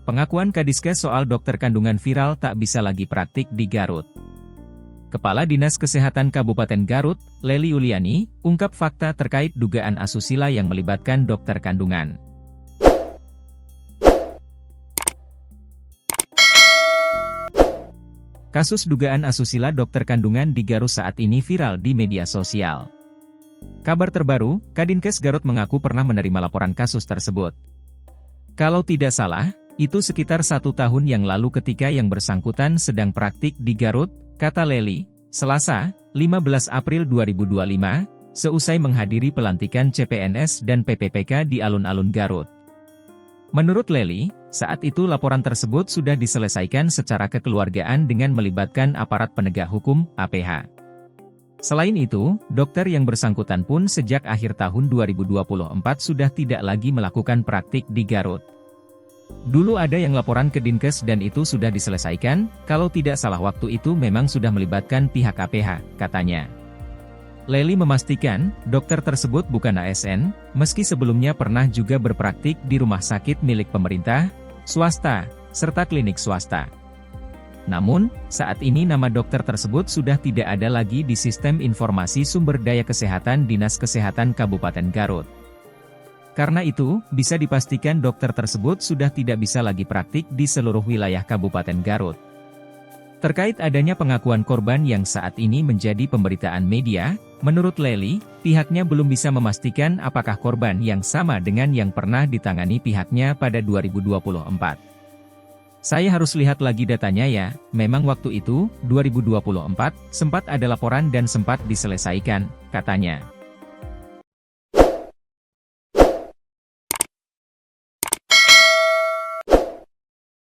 Pengakuan Kadiskes soal dokter kandungan viral tak bisa lagi praktik di Garut. Kepala Dinas Kesehatan Kabupaten Garut, Lely Uliani, ungkap fakta terkait dugaan asusila yang melibatkan dokter kandungan. Kasus dugaan asusila dokter kandungan di Garut saat ini viral di media sosial. Kabar terbaru, Kadinkes Garut mengaku pernah menerima laporan kasus tersebut. Kalau tidak salah, itu sekitar 1 tahun yang lalu ketika yang bersangkutan sedang praktik di Garut, kata Lely, Selasa, 15 April 2025, seusai menghadiri pelantikan CPNS dan PPPK di alun-alun Garut. Menurut Lely, saat itu laporan tersebut sudah diselesaikan secara kekeluargaan dengan melibatkan aparat penegak hukum, APH. Selain itu, dokter yang bersangkutan pun sejak akhir tahun 2024 sudah tidak lagi melakukan praktik di Garut. Dulu ada yang laporan ke Dinkes dan itu sudah diselesaikan, kalau tidak salah waktu itu memang sudah melibatkan pihak APH, katanya. Lely memastikan, dokter tersebut bukan ASN, meski sebelumnya pernah juga berpraktik di rumah sakit milik pemerintah, swasta, serta klinik swasta. Namun, saat ini nama dokter tersebut sudah tidak ada lagi di Sistem Informasi Sumber Daya Kesehatan Dinas Kesehatan Kabupaten Garut. Karena itu, bisa dipastikan dokter tersebut sudah tidak bisa lagi praktik di seluruh wilayah Kabupaten Garut. Terkait adanya pengakuan korban yang saat ini menjadi pemberitaan media, menurut Lely, pihaknya belum bisa memastikan apakah korban yang sama dengan yang pernah ditangani pihaknya pada 2024. Saya harus lihat lagi datanya ya, memang waktu itu, 2024, sempat ada laporan dan sempat diselesaikan, katanya.